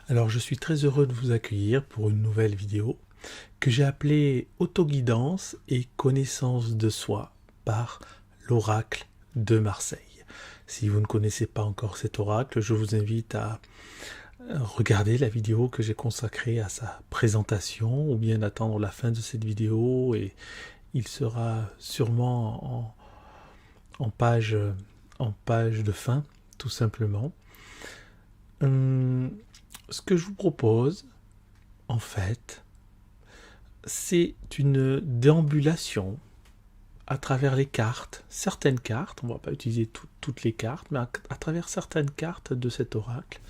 Alors je suis très heureux de vous accueillir pour une nouvelle vidéo que j'ai appelée Autoguidance et connaissance de soi par l'oracle de Marseille. Si vous ne connaissez pas encore cet oracle, je vous invite à regarder la vidéo que j'ai consacrée à sa présentation ou bien attendre la fin de cette vidéo et il sera sûrement en page, en page de fin, tout simplement. Ce que je vous propose, en fait, c'est une déambulation à travers les cartes, certaines cartes, on ne va pas utiliser toutes les cartes, mais à travers certaines cartes de cet oracle,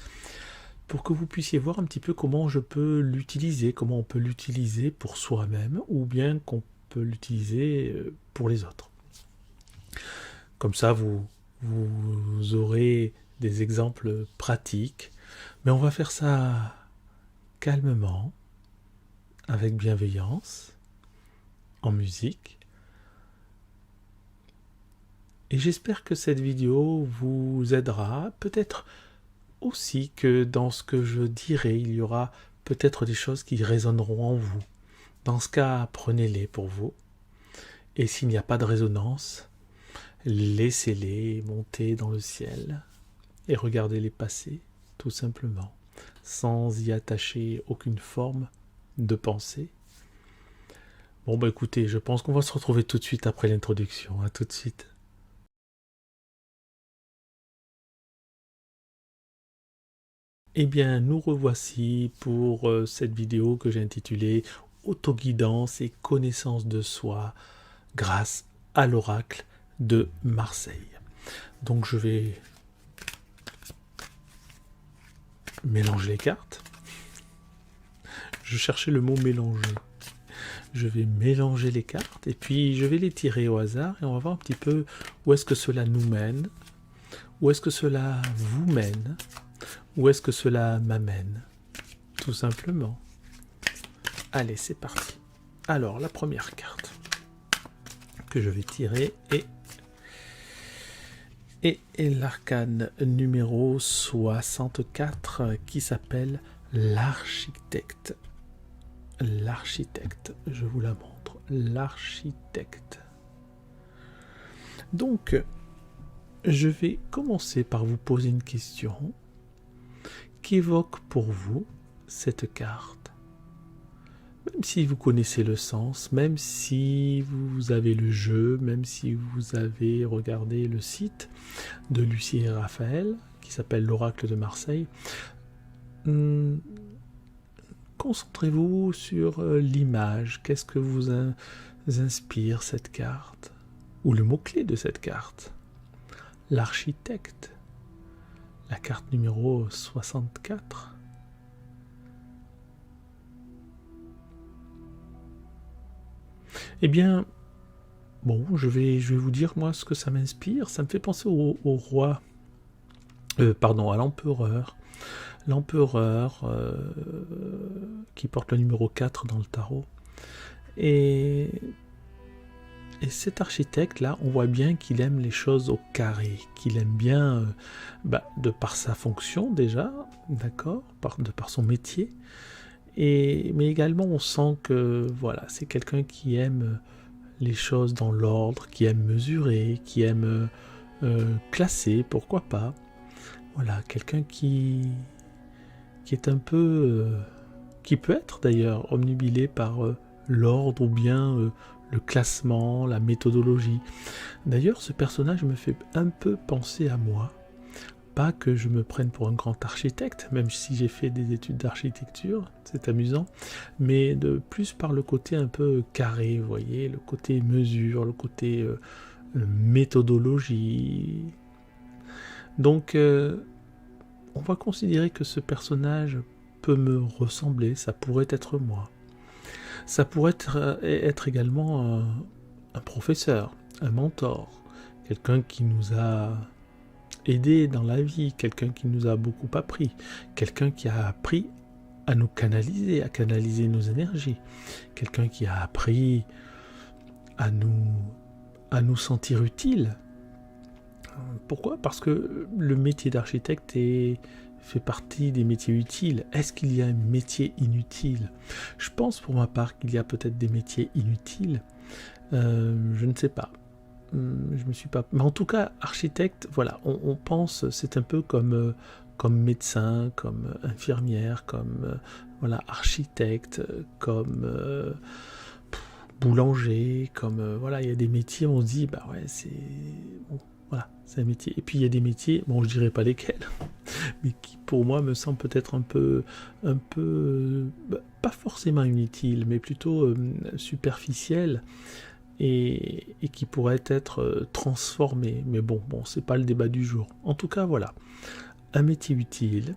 pour que vous puissiez voir un petit peu comment je peux l'utiliser, comment on peut l'utiliser pour soi-même, ou bien qu'on peut l'utiliser pour les autres. Comme ça, vous aurez des exemples pratiques, mais on va faire ça calmement, avec bienveillance, en musique. Et j'espère que cette vidéo vous aidera. Peut-être aussi que dans ce que je dirai, il y aura peut-être des choses qui résonneront en vous. Dans ce cas, prenez-les pour vous. Et s'il n'y a pas de résonance, laissez-les monter dans le ciel et regardez-les passer, tout simplement, sans y attacher aucune forme de pensée. Bon bah écoutez, je pense qu'on va se retrouver tout de suite après l'introduction. À tout de suite. Eh bien, nous revoici pour cette vidéo que j'ai intitulée Autoguidance et connaissance de soi grâce à l'oracle de Marseille. Donc je vais mélanger les cartes. Je cherchais le mot mélanger. Je vais mélanger les cartes et puis je vais les tirer au hasard et on va voir un petit peu où est-ce que cela nous mène, où est-ce que cela vous mène, où est-ce que cela m'amène, tout simplement. Allez, c'est parti. Alors, la première carte que je vais tirer est l'arcane numéro 64 qui s'appelle l'architecte. L'architecte, je vous la montre. L'architecte. Donc, je vais commencer par vous poser une question. Qu'évoque pour vous cette carte? Même si vous connaissez le sens, même si vous avez le jeu, même si vous avez regardé le site de Lucie et Raphaël, qui s'appelle l'Oracle de Marseille, concentrez-vous sur l'image. Qu'est-ce que vous inspire cette carte? Ou le mot-clé de cette carte? L'architecte. La carte numéro 64. Eh bien, bon, je vais vous dire moi ce que ça m'inspire. Ça me fait penser au roi, pardon, à l'empereur. L'empereur qui porte le numéro 4 dans le tarot. Et cet architecte-là, on voit bien qu'il aime les choses au carré, qu'il aime bien, de par sa fonction déjà, d'accord, de par son métier, mais également on sent que voilà, c'est quelqu'un qui aime les choses dans l'ordre, qui aime mesurer, qui aime classer, pourquoi pas. Voilà, quelqu'un qui est un peu, qui peut être d'ailleurs omnubilé par l'ordre ou bien le classement, la méthodologie. D'ailleurs, ce personnage me fait un peu penser à moi. Pas que je me prenne pour un grand architecte, même si j'ai fait des études d'architecture, c'est amusant, mais de plus par le côté un peu carré, vous voyez, le côté mesure, le côté méthodologie. Donc, on va considérer que ce personnage peut me ressembler, ça pourrait être moi. Ça pourrait être également un professeur, un mentor, quelqu'un qui nous a aidés dans la vie, quelqu'un qui nous a beaucoup appris, quelqu'un qui a appris à nous canaliser, à canaliser nos énergies, quelqu'un qui a appris à nous sentir utiles. Pourquoi? Parce que le métier d'architecte est fait partie des métiers utiles. Est-ce qu'il y a un métier inutile? Je pense pour ma part qu'il y a peut-être des métiers inutiles. Je ne sais pas. Je me suis pas. Mais en tout cas, architecte, voilà, on pense, c'est un peu comme médecin, comme infirmière, comme voilà, architecte, comme boulanger, comme voilà, il y a des métiers, on se dit, bah ouais, c'est bon, voilà, c'est un métier. Et puis il y a des métiers, bon, je dirais pas lesquels, mais qui pour moi me semblent peut-être un peu, pas forcément inutiles, mais plutôt superficiels et qui pourraient être transformés. Mais bon, c'est pas le débat du jour. En tout cas, voilà, un métier utile.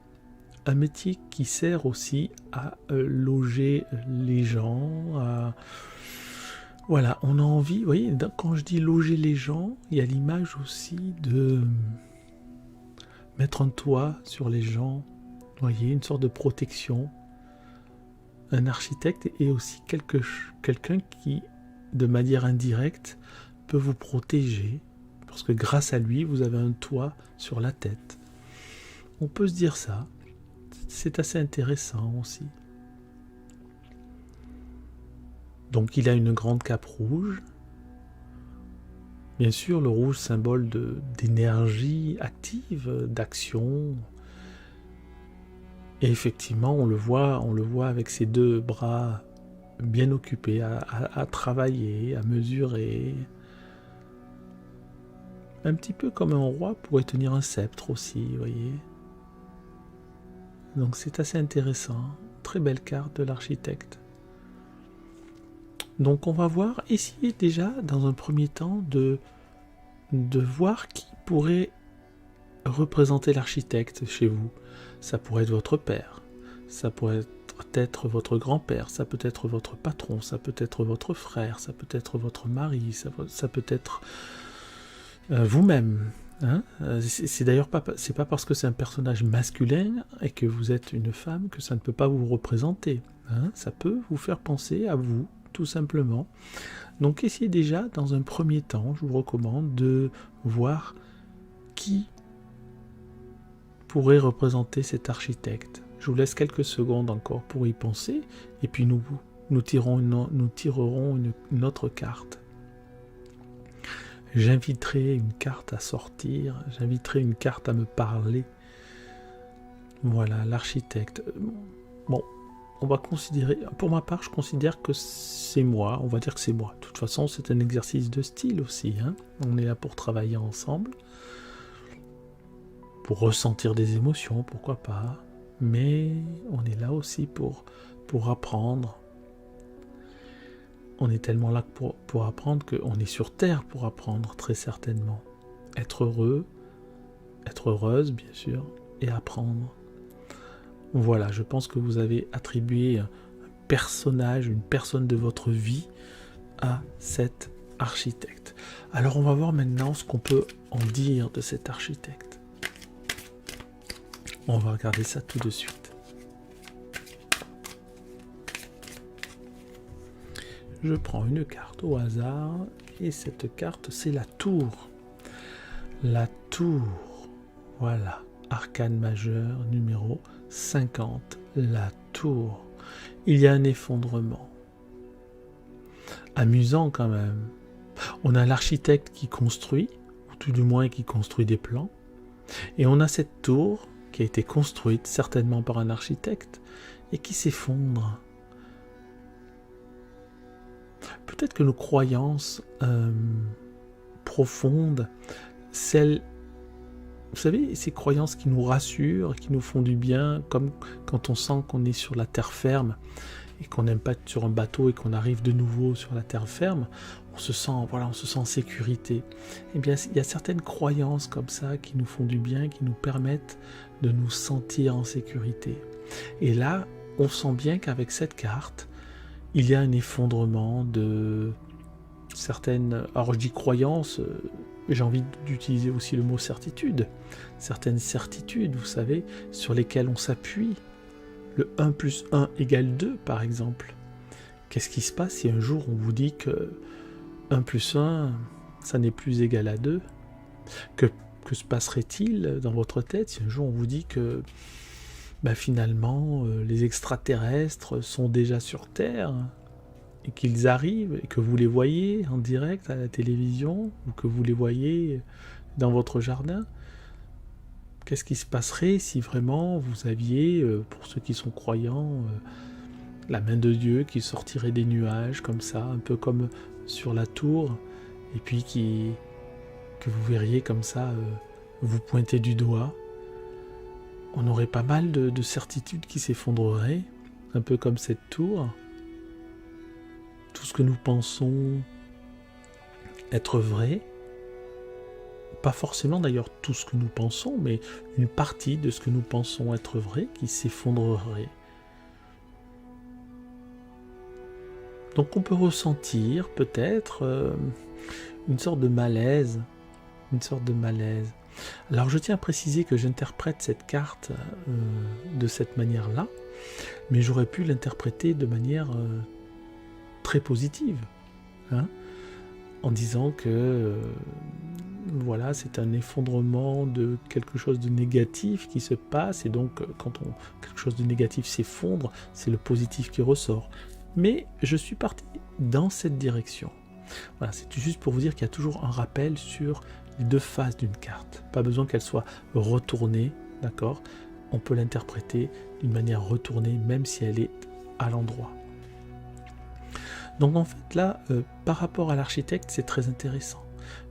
Un métier qui sert aussi à loger les gens, voilà, on a envie, vous voyez, quand je dis loger les gens, il y a l'image aussi de mettre un toit sur les gens, vous voyez, une sorte de protection. Un architecte est aussi quelqu'un qui, de manière indirecte, peut vous protéger, parce que grâce à lui, vous avez un toit sur la tête. On peut se dire ça. C'est assez intéressant aussi. Donc il a une grande cape rouge. Bien sûr, le rouge, symbole d'énergie active, d'action. Et effectivement, on le voit avec ses deux bras bien occupés à travailler, à mesurer. Un petit peu comme un roi pourrait tenir un sceptre aussi, vous voyez. Donc c'est assez intéressant. Très belle carte de l'architecte. Donc on va essayer déjà dans un premier temps de voir qui pourrait représenter l'architecte chez vous. Ça pourrait être votre père, ça pourrait être votre grand-père, ça peut être votre patron, ça peut être votre frère, ça peut être votre mari, ça peut être vous-même. Hein, c'est d'ailleurs c'est pas parce que c'est un personnage masculin et que vous êtes une femme que ça ne peut pas vous représenter. Hein, ça peut vous faire penser à vous, tout simplement. Donc essayez déjà, dans un premier temps, je vous recommande de voir qui pourrait représenter cet architecte. Je vous laisse quelques secondes encore pour y penser, et puis nous tirerons une autre carte. J'inviterai une carte à sortir, j'inviterai une carte à me parler. Voilà, l'architecte. Bon, on va considérer, pour ma part, je considère que c'est moi, on va dire que c'est moi. De toute façon, c'est un exercice de style aussi, hein. On est là pour travailler ensemble, pour ressentir des émotions, pourquoi pas, mais on est là aussi pour apprendre. On est tellement là pour apprendre qu'on est sur Terre pour apprendre, très certainement. Être heureux, être heureuse, bien sûr, et apprendre. Voilà, je pense que vous avez attribué un personnage, une personne de votre vie à cet architecte. Alors on va voir maintenant ce qu'on peut en dire de cet architecte. On va regarder ça tout de suite. Je prends une carte au hasard et cette carte c'est la tour. La tour, voilà, arcane majeur numéro 50, la tour. Il y a un effondrement. Amusant quand même. On a l'architecte qui construit, ou tout du moins qui construit des plans, et on a cette tour qui a été construite certainement par un architecte et qui s'effondre. Peut-être que nos croyances profondes, celles, vous savez, ces croyances qui nous rassurent, qui nous font du bien, comme quand on sent qu'on est sur la terre ferme et qu'on n'aime pas être sur un bateau et qu'on arrive de nouveau sur la terre ferme, on se sent en sécurité. Eh bien, il y a certaines croyances comme ça qui nous font du bien, qui nous permettent de nous sentir en sécurité. Et là, on sent bien qu'avec cette carte, il y a un effondrement de certaines, alors je dis croyances, j'ai envie d'utiliser aussi le mot certitude, certaines certitudes, vous savez, sur lesquelles on s'appuie. Le 1 plus 1 égale 2, par exemple. Qu'est-ce qui se passe si un jour on vous dit que 1 plus 1, ça n'est plus égal à 2 ? Que se passerait-il dans votre tête si un jour on vous dit que bah finalement, les extraterrestres sont déjà sur Terre, et qu'ils arrivent, et que vous les voyez en direct à la télévision, ou que vous les voyez dans votre jardin. Qu'est-ce qui se passerait si vraiment vous aviez, pour ceux qui sont croyants, la main de Dieu qui sortirait des nuages comme ça, un peu comme sur la tour, et puis que vous verriez comme ça vous pointer du doigt. On aurait pas mal de certitudes qui s'effondreraient, un peu comme cette tour. Tout ce que nous pensons être vrai, pas forcément d'ailleurs tout ce que nous pensons, mais une partie de ce que nous pensons être vrai qui s'effondrerait. Donc on peut ressentir peut-être une sorte de malaise, Alors je tiens à préciser que j'interprète cette carte de cette manière-là, mais j'aurais pu l'interpréter de manière très positive, hein, en disant que voilà, c'est un effondrement de quelque chose de négatif qui se passe, et donc quand quelque chose de négatif s'effondre, c'est le positif qui ressort. Mais je suis parti dans cette direction. Voilà, c'est juste pour vous dire qu'il y a toujours un rappel sur les deux faces d'une carte. Pas besoin qu'elle soit retournée, d'accord ? On peut l'interpréter d'une manière retournée, même si elle est à l'endroit. Donc en fait là, par rapport à l'architecte, c'est très intéressant.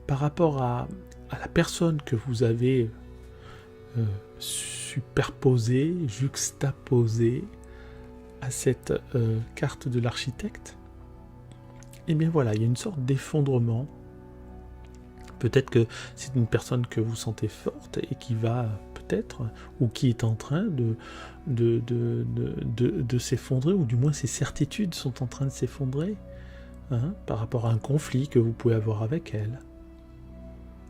Par rapport à la personne que vous avez superposée, juxtaposée à cette carte de l'architecte, et bien voilà, il y a une sorte d'effondrement. Peut-être que c'est une personne que vous sentez forte et qui va peut-être, ou qui est en train de s'effondrer, ou du moins ses certitudes sont en train de s'effondrer, hein, par rapport à un conflit que vous pouvez avoir avec elle.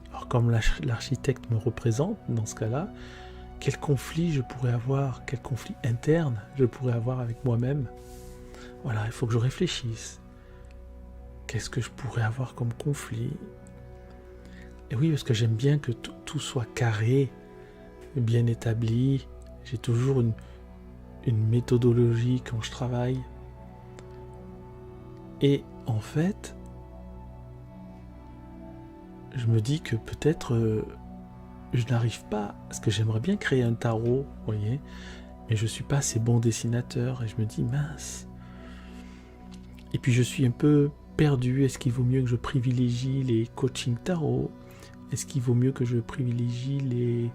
Alors comme l'architecte me représente, dans ce cas-là, quel conflit je pourrais avoir, quel conflit interne je pourrais avoir avec moi-même. Voilà, il faut que je réfléchisse. Qu'est-ce que je pourrais avoir comme conflit ? Et oui, parce que j'aime bien que tout soit carré, bien établi. J'ai toujours une méthodologie quand je travaille. Et en fait, je me dis que peut-être je n'arrive pas, parce que j'aimerais bien créer un tarot, vous voyez, mais je ne suis pas assez bon dessinateur, et je me dis, mince. Et puis je suis un peu perdu. Est-ce qu'il vaut mieux que je privilégie les coachings tarot ? Est-ce qu'il vaut mieux que je privilégie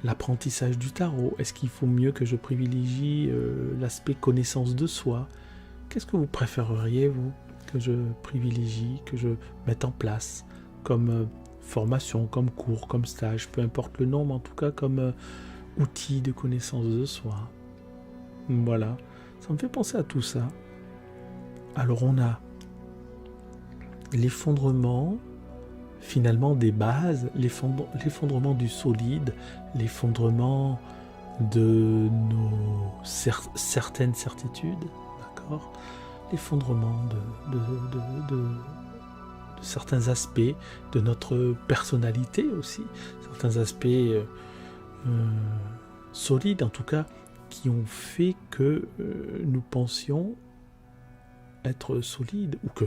l'apprentissage du tarot ? Est-ce qu'il faut mieux que je privilégie l'aspect connaissance de soi ? Qu'est-ce que vous préféreriez, vous, que je privilégie, que je mette en place comme formation, comme cours, comme stage, peu importe le nom, mais en tout cas comme outil de connaissance de soi. Voilà, ça me fait penser à tout ça. Alors on a l'effondrement finalement des bases, l'effondrement du solide, l'effondrement de nos certaines certitudes, d'accord ? L'effondrement de certains aspects de notre personnalité aussi, certains aspects solides en tout cas, qui ont fait que nous pensions être solides, ou que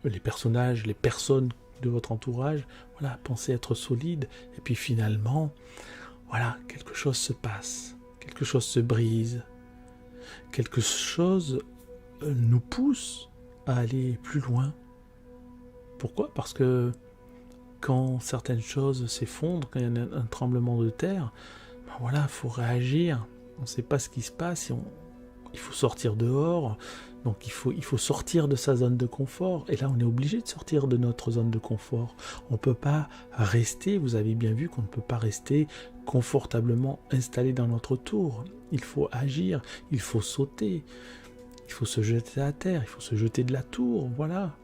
les personnages, les personnes de votre entourage, voilà, pensaient être solides, et puis finalement, voilà, quelque chose se passe, quelque chose se brise, quelque chose nous pousse à aller plus loin. Pourquoi ? Parce que quand certaines choses s'effondrent, quand il y a un tremblement de terre, ben voilà, il faut réagir. On ne sait pas ce qui se passe, il faut sortir dehors. Donc il faut sortir de sa zone de confort. Et là, on est obligé de sortir de notre zone de confort. On ne peut pas rester, vous avez bien vu qu'on ne peut pas rester confortablement installé dans notre tour. Il faut agir, il faut sauter, il faut se jeter à terre, il faut se jeter de la tour, voilà.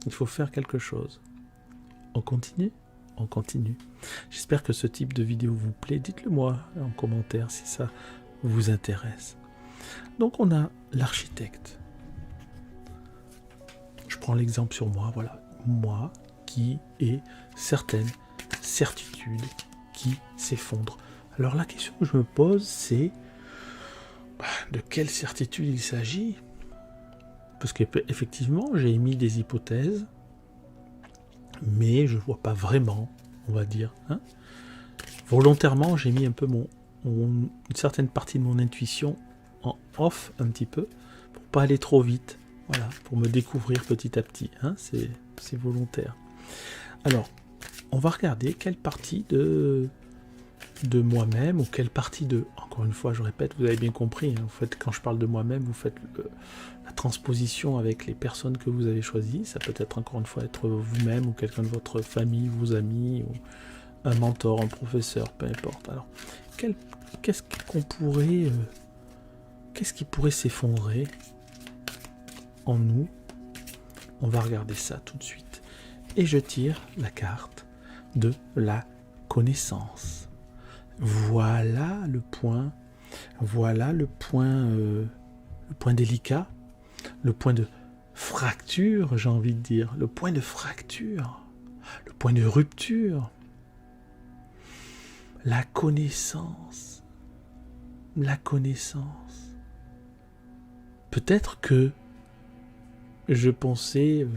Il faut faire quelque chose. On continue ? On continue. J'espère que ce type de vidéo vous plaît. Dites-le moi en commentaire si ça vous intéresse. Donc on a l'architecte. Je prends l'exemple sur moi, voilà. Moi qui ai certaines certitudes qui s'effondrent. Alors la question que je me pose, c'est de quelle certitude il s'agit? Parce qu'effectivement, j'ai émis des hypothèses, mais je ne vois pas vraiment, on va dire. Hein. Volontairement, j'ai mis un peu une certaine partie de mon intuition en off un petit peu, pour pas aller trop vite, voilà, pour me découvrir petit à petit. Hein, c'est volontaire. Alors, on va regarder quelle partie de moi-même, ou quelle partie de... Encore une fois, je répète, vous avez bien compris, hein, quand je parle de moi-même, vous faites la transposition avec les personnes que vous avez choisies. Ça peut être, encore une fois, être vous-même, ou quelqu'un de votre famille, vos amis, ou un mentor, un professeur, peu importe. Alors, qu'est-ce qui pourrait s'effondrer en nous? On va regarder ça tout de suite. Et je tire la carte de la connaissance. Voilà le point délicat, le point de fracture, j'ai envie de dire, le point de fracture, le point de rupture. La connaissance. Peut-être que je pensais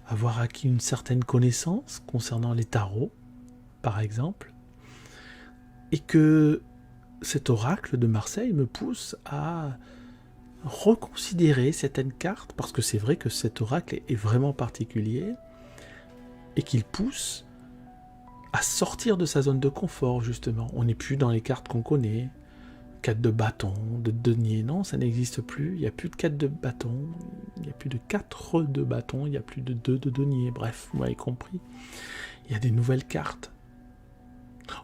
avoir acquis une certaine connaissance concernant les tarots, par exemple, et que cet oracle de Marseille me pousse à reconsidérer certaines cartes, parce que c'est vrai que cet oracle est vraiment particulier, et qu'il pousse à sortir de sa zone de confort, justement. On n'est plus dans les cartes qu'on connaît, 4 de bâton, de denier, non, ça n'existe plus, il n'y a plus de 4 de bâton, il n'y a plus de 4 de bâton, il n'y a plus de 2 de denier, bref, vous m'avez compris. Il y a des nouvelles cartes.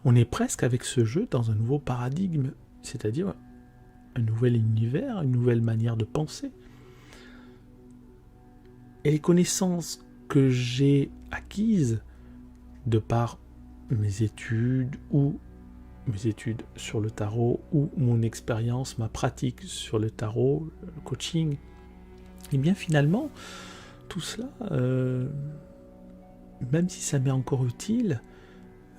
On est presque avec ce jeu dans un nouveau paradigme, c'est-à-dire un nouvel univers, une nouvelle manière de penser. Et les connaissances que j'ai acquises de par mes études sur le tarot, ou mon expérience, ma pratique sur le tarot, le coaching, et bien finalement, tout cela, même si ça m'est encore utile,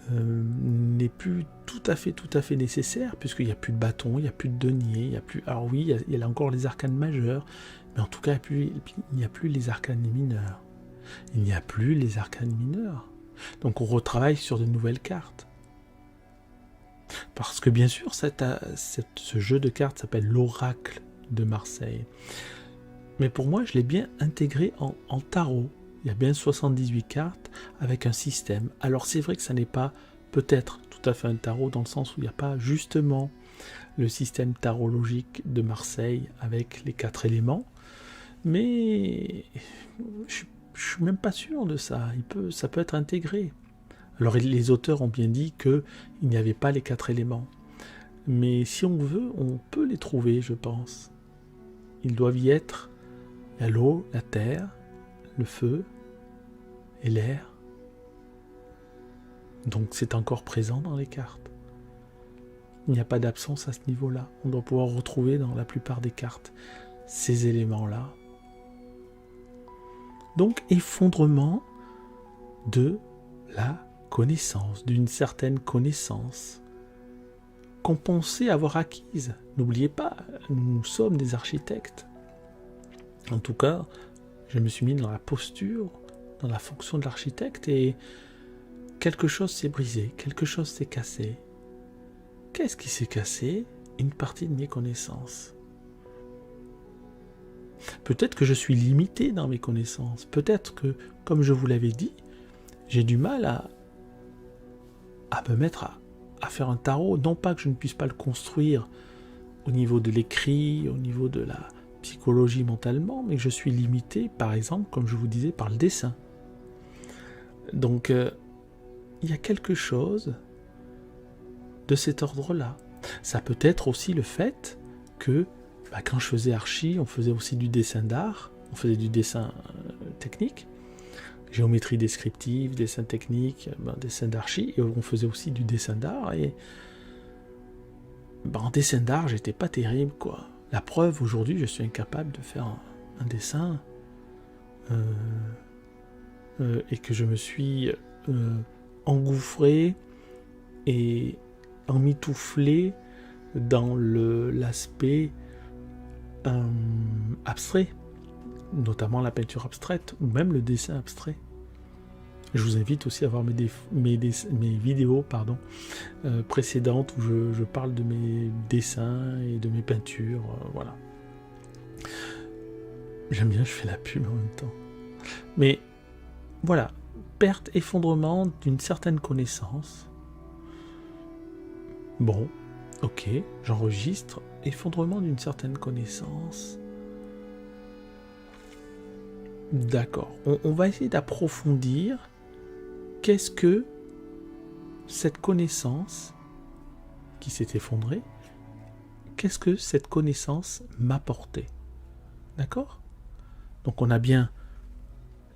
n'est plus tout à fait nécessaire, puisqu'il n'y a plus de bâton, il n'y a plus de denier, il n'y a plus... Alors oui, il y a encore les arcanes majeurs, mais en tout cas, il n'y a plus les arcanes mineurs. Il n'y a plus les arcanes mineurs. Donc on retravaille sur de nouvelles cartes. Parce que bien sûr, ce jeu de cartes s'appelle l'Oracle de Marseille. Mais pour moi, je l'ai bien intégré en tarot. Il y a bien 78 cartes avec un système. Alors c'est vrai que ça n'est pas peut-être tout à fait un tarot, dans le sens où il n'y a pas justement le système tarologique de Marseille avec les 4 éléments. Mais je suis même pas sûr de ça. Ça peut être intégré. Alors les auteurs ont bien dit qu'il n'y avait pas les 4 éléments. Mais si on veut, on peut les trouver, je pense. Ils doivent y être. Il y a l'eau, la terre, le feu et l'air. Donc c'est encore présent dans les cartes. Il n'y a pas d'absence à ce niveau-là. On doit pouvoir retrouver dans la plupart des cartes ces éléments-là. Donc effondrement de la connaissance, d'une certaine connaissance qu'on pensait avoir acquise. N'oubliez pas, nous sommes des architectes. En tout cas, je me suis mis dans la posture, dans la fonction de l'architecte, et quelque chose s'est brisé, quelque chose s'est cassé. Qu'est-ce qui s'est cassé? Une partie de mes connaissances. Peut-être que je suis limité dans mes connaissances. Peut-être que, comme je vous l'avais dit, j'ai du mal à me mettre à faire un tarot. Non pas que je ne puisse pas le construire au niveau de l'écrit, au niveau de la psychologie mentalement, mais que je suis limité, par exemple, comme je vous disais, par le dessin. Donc, il y a quelque chose de cet ordre-là. Ça peut être aussi le fait que, quand je faisais archi, on faisait aussi du dessin d'art, on faisait du dessin technique, géométrie descriptive, dessin technique, dessin d'archi, et on faisait aussi du dessin d'art, et en dessin d'art, j'étais pas terrible, quoi. La preuve, aujourd'hui, je suis incapable de faire un dessin, et que je me suis engouffré et emmitouflé dans l'aspect abstrait, notamment la peinture abstraite ou même le dessin abstrait. Je vous invite aussi à voir mes vidéos précédentes où je parle de mes dessins et de mes peintures. Voilà. J'aime bien, je fais la pub en même temps. Mais voilà, perte, effondrement d'une certaine connaissance. Bon, ok, j'enregistre. Effondrement d'une certaine connaissance. D'accord. On va essayer d'approfondir qu'est-ce que cette connaissance qui s'est effondrée, qu'est-ce que cette connaissance m'apportait. D'accord ? Donc on a bien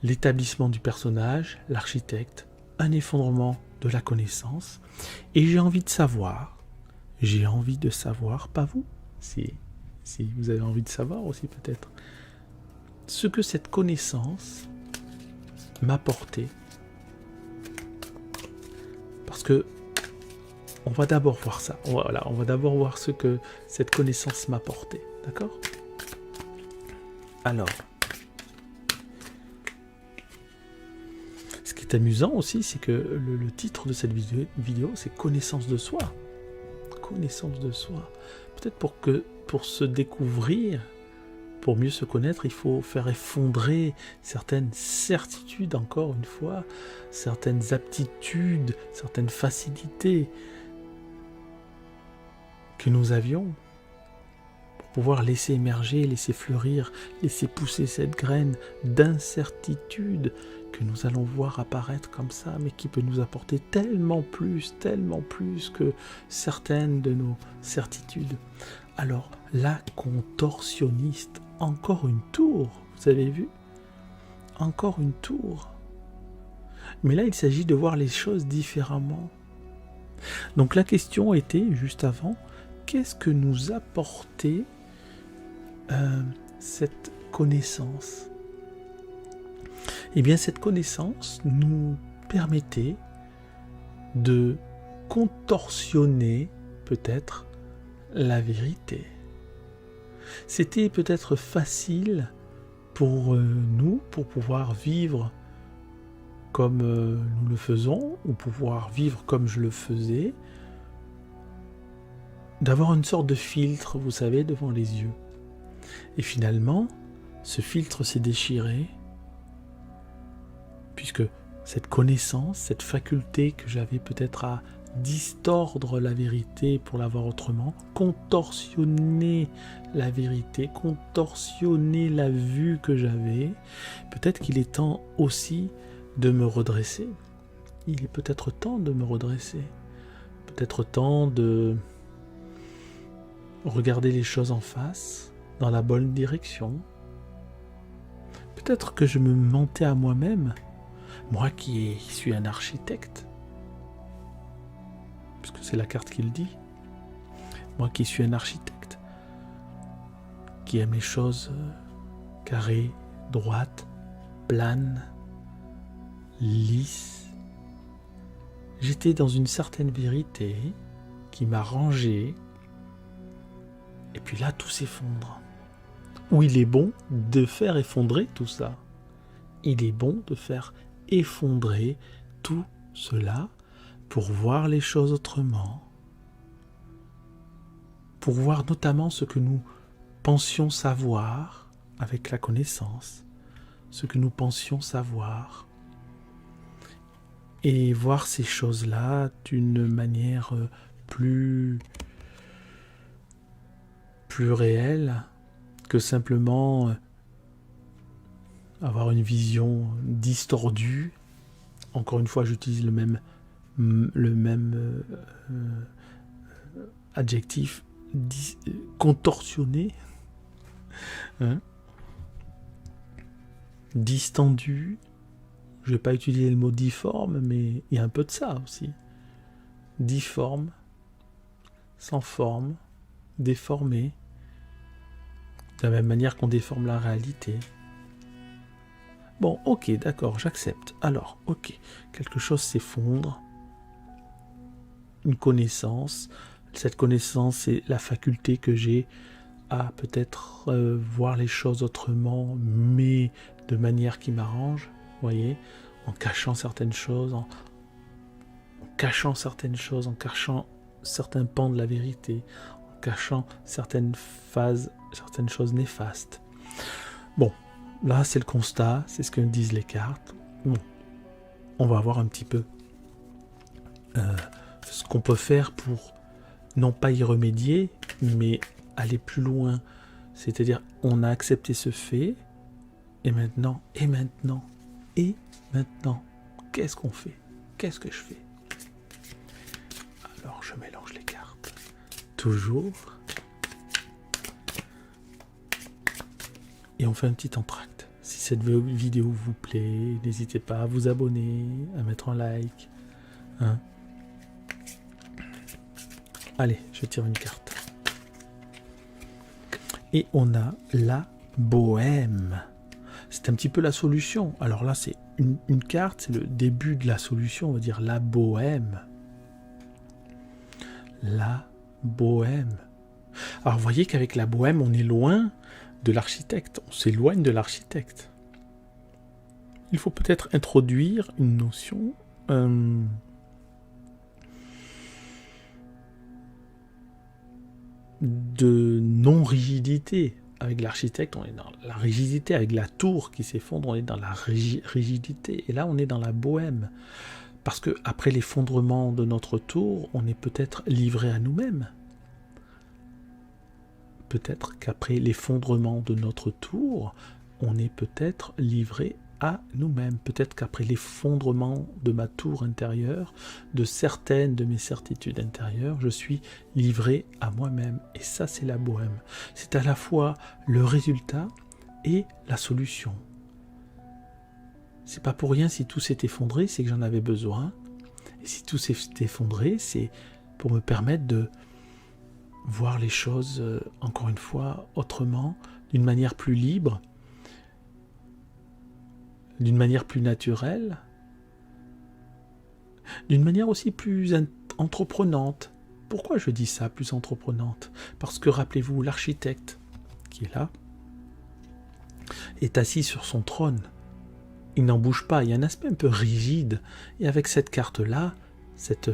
l'établissement du personnage, l'architecte, un effondrement de la connaissance, et j'ai envie de savoir, pas vous, si vous avez envie de savoir aussi peut-être, ce que cette connaissance m'apportait. Parce que on va d'abord voir ça. Voilà, on va d'abord voir ce que cette connaissance m'apportait. D'accord ? Alors, ce qui est amusant aussi, c'est que le titre de cette vidéo, c'est connaissance de soi. Connaissance de soi. Peut-être pour se découvrir, pour mieux se connaître, il faut faire effondrer certaines certitudes, encore une fois, certaines aptitudes, certaines facilités que nous avions pour pouvoir laisser émerger, laisser fleurir, laisser pousser cette graine d'incertitude que nous allons voir apparaître comme ça, mais qui peut nous apporter tellement plus que certaines de nos certitudes. Alors, la contorsionniste, encore une tour, vous avez vu ? Encore une tour. Mais là, il s'agit de voir les choses différemment. Donc la question était, juste avant, qu'est-ce que nous apportait cette connaissance ? Eh bien, cette connaissance nous permettait de contorsionner, peut-être, la vérité. C'était peut-être facile pour nous, pour pouvoir vivre comme nous le faisons, ou pouvoir vivre comme je le faisais, d'avoir une sorte de filtre, vous savez, devant les yeux. Et finalement, ce filtre s'est déchiré, puisque cette connaissance, cette faculté que j'avais peut-être à distordre la vérité pour la voir autrement, contorsionner la vérité, contorsionner la vue que j'avais, peut-être qu'il est temps aussi de me redresser. Il est peut-être temps de me redresser. Peut-être temps de regarder les choses en face, dans la bonne direction. Peut-être que je me mentais à moi-même, moi qui suis un architecte, puisque c'est la carte qui le dit, moi qui suis un architecte, qui aime les choses carrées, droites, planes, lisses. J'étais dans une certaine vérité qui m'a rangé, et puis là tout s'effondre. Où il est bon de faire effondrer tout ça. Il est bon de faire effondrer tout cela pour voir les choses autrement, pour voir notamment ce que nous pensions savoir avec la connaissance, ce que nous pensions savoir, et voir ces choses-là d'une manière plus réelle que simplement avoir une vision distordue. Encore une fois, j'utilise le même adjectif, contorsionné, hein, distendu. Je ne vais pas utiliser le mot difforme, mais il y a un peu de ça aussi. Difforme, sans forme, déformé, de la même manière qu'on déforme la réalité. Bon, ok, d'accord, j'accepte. Alors, ok, quelque chose s'effondre. une connaissance. Cette connaissance, c'est la faculté que j'ai à peut-être voir les choses autrement, mais de manière qui m'arrange, vous voyez, en cachant certaines choses, en cachant certaines choses, en cachant certains pans de la vérité, en cachant certaines phases, certaines choses néfastes. Bon, là c'est le constat, c'est ce que me disent les cartes. Bon, on va voir un petit peu ce qu'on peut faire pour non pas y remédier, mais aller plus loin. C'est-à-dire, on a accepté ce fait, et maintenant, qu'est-ce qu'on fait? Qu'est-ce que je fais? Alors, je mélange les cartes. Toujours. Et on fait un petit entracte. Si cette vidéo vous plaît, n'hésitez pas à vous abonner, à mettre un like. Hein? Allez, je tire une carte. Et on a la bohème. C'est un petit peu la solution. Alors là, c'est une carte, c'est le début de la solution, on va dire la bohème. La bohème. Alors vous voyez qu'avec la bohème, on est loin de l'architecte. On s'éloigne de l'architecte. Il faut peut-être introduire une notion de non-rigidité. Avec l'architecte, on est dans la rigidité. Avec la tour qui s'effondre, on est dans la rigidité. Et là, on est dans la bohème. Parce que après l'effondrement de notre tour, on est peut-être livré à nous-mêmes. Peut-être qu'après l'effondrement de notre tour, on est peut-être livré à nous-mêmes. Peut-être qu'après l'effondrement de ma tour intérieure, de certaines de mes certitudes intérieures, je suis livré à moi-même. Et ça, c'est la bohème. C'est à la fois le résultat et la solution. C'est pas pour rien si tout s'est effondré, c'est que j'en avais besoin. Et si tout s'est effondré, c'est pour me permettre de voir les choses, encore une fois, autrement, d'une manière plus libre, d'une manière plus naturelle, d'une manière aussi plus entreprenante. Pourquoi je dis ça, plus entreprenante? Parce que rappelez-vous, l'architecte qui est là est assis sur son trône. Il n'en bouge pas, il y a un aspect un peu rigide. Et avec cette carte-là, cette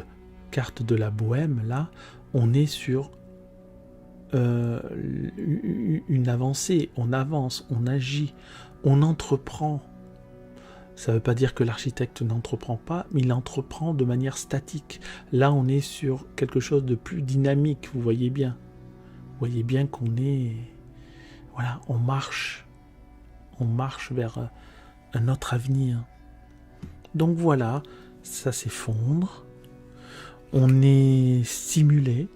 carte de la bohème, là, on est sur une avancée, on avance, on agit, on entreprend. Ça ne veut pas dire que l'architecte n'entreprend pas, mais il entreprend de manière statique. Là, on est sur quelque chose de plus dynamique, vous voyez bien. Vous voyez bien qu'on est... Voilà, on marche vers un autre avenir. Donc voilà, ça s'effondre. On est stimulé.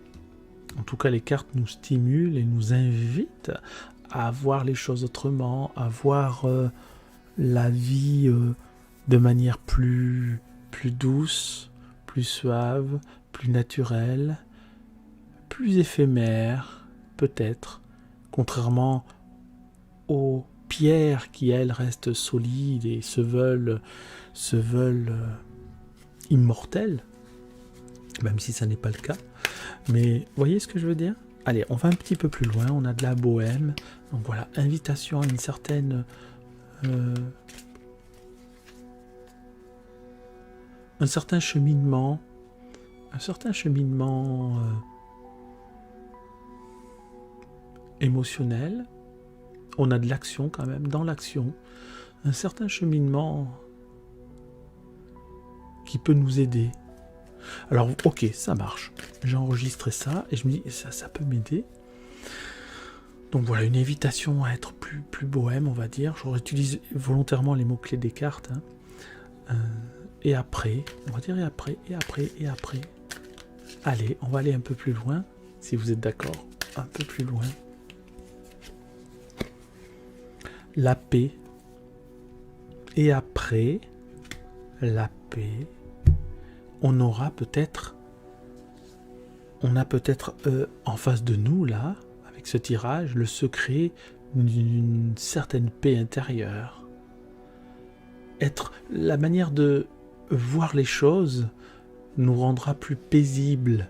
En tout cas, les cartes nous stimulent et nous invitent à voir les choses autrement, à voir la vie de manière plus douce, plus suave, plus naturelle, plus éphémère, peut-être, contrairement aux pierres qui, elles, restent solides et se veulent immortelles, même si ça n'est pas le cas. Mais voyez ce que je veux dire? Allez, on va un petit peu plus loin, on a de la bohème. Donc voilà, invitation à une certaine... un certain cheminement émotionnel. On a de l'action quand même, dans l'action. Un certain cheminement qui peut nous aider. Alors, ok, ça marche. J'ai enregistré ça et je me dis, ça peut m'aider. Donc voilà, une invitation à être plus bohème, on va dire. Je réutilise volontairement les mots-clés des cartes. Et après, on va dire et après. Allez, on va aller un peu plus loin, si vous êtes d'accord. Un peu plus loin. La paix. Et après la paix, on a peut-être en face de nous, là, avec ce tirage, le secret d'une certaine paix intérieure. Être la manière de voir les choses nous rendra plus paisibles,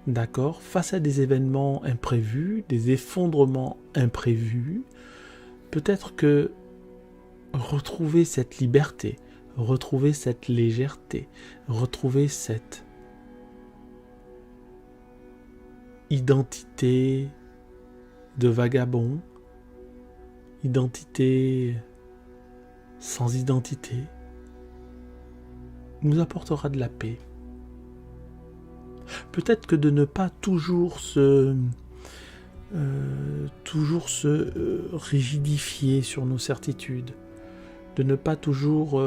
d'accord, face à des événements imprévus, des effondrements imprévus. Peut-être que retrouver cette liberté, retrouver cette légèreté, retrouver cette identité de vagabond, identité sans identité, nous apportera de la paix. Peut-être que de ne pas toujours se rigidifier sur nos certitudes, de ne pas toujours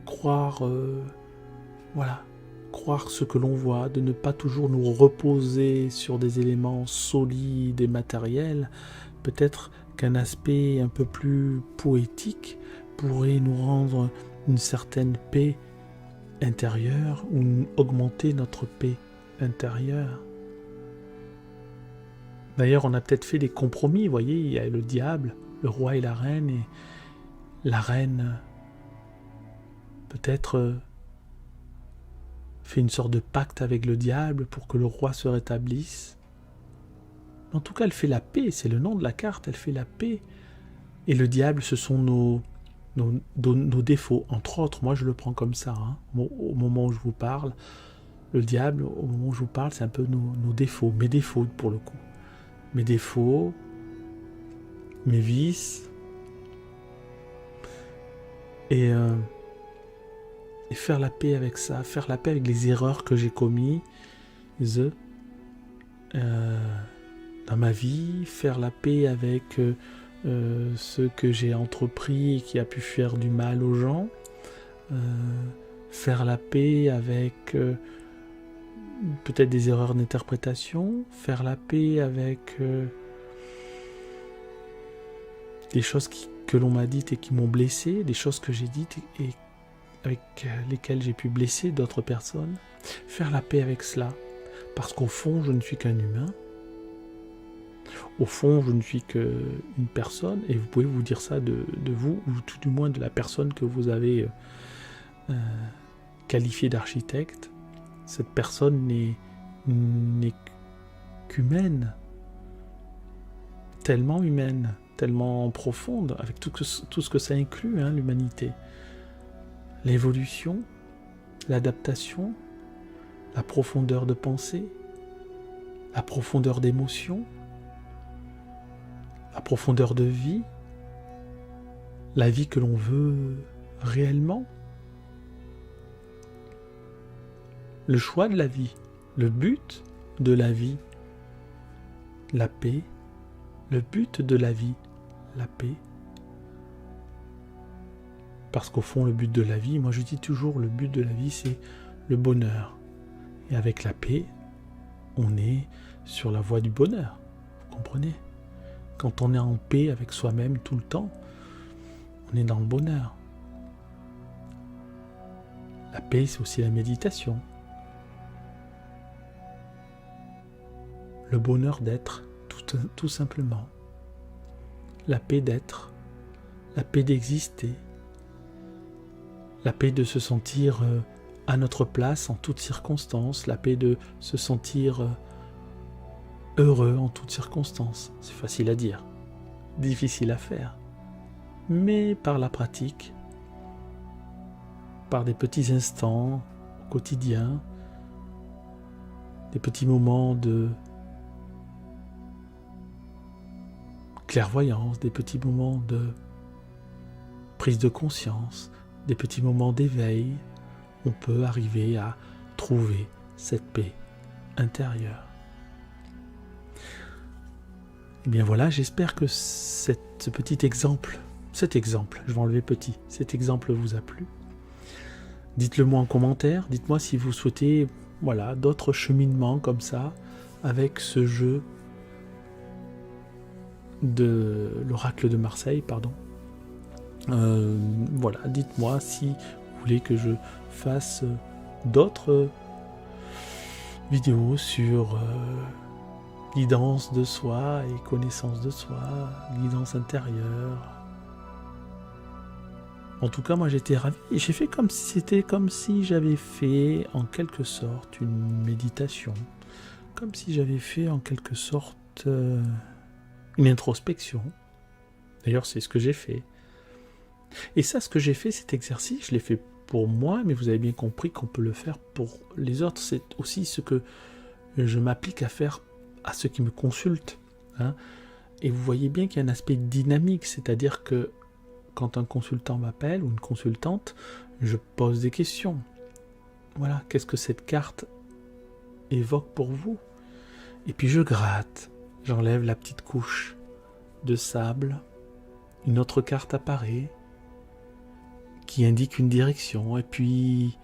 croire ce que l'on voit, de ne pas toujours nous reposer sur des éléments solides et matériels. Peut-être qu'un aspect un peu plus poétique pourrait nous rendre une certaine paix intérieure ou augmenter notre paix intérieure. D'ailleurs, on a peut-être fait des compromis, vous voyez, il y a le diable, le roi et la reine peut-être fait une sorte de pacte avec le diable pour que le roi se rétablisse. En tout cas, elle fait la paix, c'est le nom de la carte, elle fait la paix. Et le diable, ce sont nos défauts. Entre autres, moi je le prends comme ça, hein. Au moment où je vous parle, le diable, au moment où je vous parle, c'est un peu nos défauts, mes défauts pour le coup. Mes défauts, mes vices, et faire la paix avec ça, faire la paix avec les erreurs que j'ai commises dans ma vie, faire la paix avec ce que j'ai entrepris et qui a pu faire du mal aux gens, faire la paix avec peut-être des erreurs d'interprétation, faire la paix avec des choses que l'on m'a dites et qui m'ont blessé, des choses que j'ai dites et avec lesquelles j'ai pu blesser d'autres personnes. Faire la paix avec cela, parce qu'au fond, je ne suis qu'un humain. Au fond, je ne suis qu'une personne, et vous pouvez vous dire ça de vous, ou tout du moins de la personne que vous avez qualifiée d'architecte. Cette personne n'est qu'humaine, tellement profonde, avec tout ce que ça inclut, hein, l'humanité. L'évolution, l'adaptation, la profondeur de pensée, la profondeur d'émotion, la profondeur de vie, la vie que l'on veut réellement, le choix de la vie, le but de la vie, la paix, le but de la vie, la paix. Parce qu'au fond, le but de la vie, moi je dis toujours, le but de la vie, c'est le bonheur. Et avec la paix, on est sur la voie du bonheur. Vous comprenez ? Quand on est en paix avec soi-même tout le temps, on est dans le bonheur. La paix, c'est aussi la méditation. Le bonheur d'être, tout simplement. La paix d'être, la paix d'exister, la paix de se sentir à notre place en toutes circonstances, la paix de se sentir heureux en toutes circonstances. C'est facile à dire, difficile à faire, mais par la pratique, par des petits instants au quotidien, des petits moments de clairvoyance, des petits moments de prise de conscience, des petits moments d'éveil, on peut arriver à trouver cette paix intérieure. Et bien voilà, j'espère que ce petit exemple, je vais enlever petit, cet exemple vous a plu. Dites-le moi en commentaire, dites-moi si vous souhaitez d'autres cheminements comme ça, avec ce jeu de l'oracle de Marseille, dites-moi si vous voulez que je fasse d'autres vidéos sur guidance de soi et connaissance de soi, guidance intérieure, En tout cas, moi j'étais ravi. Et j'ai fait comme si c'était comme si j'avais fait en quelque sorte une méditation. Comme si j'avais fait en quelque sorte une introspection. D'ailleurs, c'est ce que j'ai fait. Et ça, ce que j'ai fait, cet exercice, je l'ai fait pour moi, mais vous avez bien compris qu'on peut le faire pour les autres. C'est aussi ce que je m'applique à faire à ceux qui me consultent. Hein. Et vous voyez bien qu'il y a un aspect dynamique, c'est-à-dire que quand un consultant m'appelle ou une consultante, je pose des questions. Voilà, qu'est-ce que cette carte évoque pour vous? Et puis je gratte, j'enlève la petite couche de sable, une autre carte apparaît qui indique une direction, et puis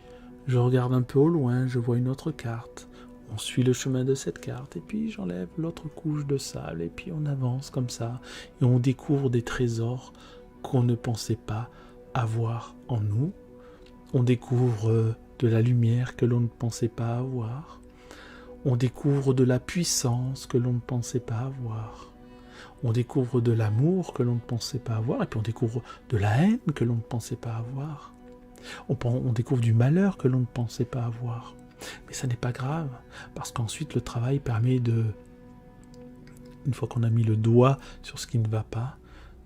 je regarde un peu au loin, je vois une autre carte. On suit le chemin de cette carte, et puis j'enlève l'autre couche de sable, et puis on avance comme ça, et on découvre des trésors qu'on ne pensait pas avoir en nous. On découvre de la lumière que l'on ne pensait pas avoir. On découvre de la puissance que l'on ne pensait pas avoir. On découvre de l'amour que l'on ne pensait pas avoir, et puis on découvre de la haine que l'on ne pensait pas avoir. On découvre du malheur que l'on ne pensait pas avoir. Mais ça n'est pas grave, parce qu'ensuite le travail permet de, une fois qu'on a mis le doigt sur ce qui ne va pas,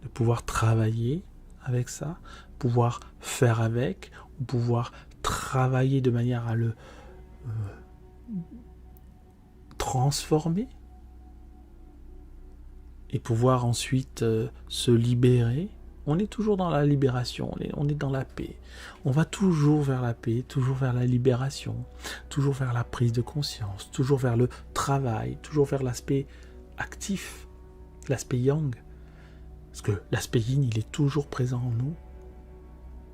de pouvoir travailler avec ça, pouvoir faire avec, ou pouvoir travailler de manière à le transformer, et pouvoir ensuite se libérer. On est toujours dans la libération, on est dans la paix. On va toujours vers la paix, toujours vers la libération, toujours vers la prise de conscience, toujours vers le travail, toujours vers l'aspect actif, l'aspect yang. Parce que l'aspect yin, il est toujours présent en nous.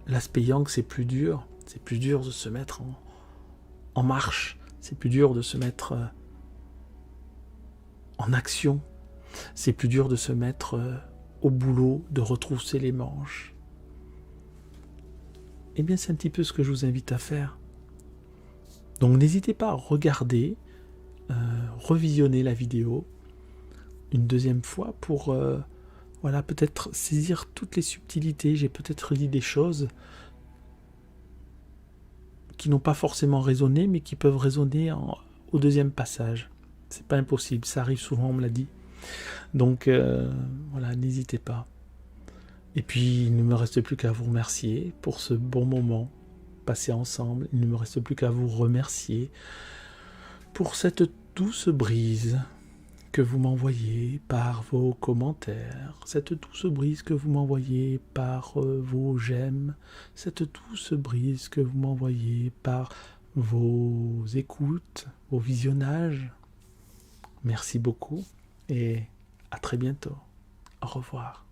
L'aspect yang, c'est plus dur de se mettre en marche, c'est plus dur de se mettre en action, c'est plus dur de se mettre au boulot, de retrousser les manches. Eh bien, c'est un petit peu ce que je vous invite à faire. Donc, n'hésitez pas à regarder, revisionner la vidéo une deuxième fois pour voilà, peut-être saisir toutes les subtilités. J'ai peut-être dit des choses qui n'ont pas forcément résonné, mais qui peuvent résonner au deuxième passage. C'est pas impossible, ça arrive souvent, on me l'a dit. Donc voilà, n'hésitez pas. Et puis il ne me reste plus qu'à vous remercier pour ce bon moment passé ensemble. Il ne me reste plus qu'à vous remercier pour cette douce brise que vous m'envoyez par vos commentaires, cette douce brise que vous m'envoyez par vos j'aime, cette douce brise que vous m'envoyez par vos écoutes, vos visionnages. Merci beaucoup et à très bientôt. Au revoir.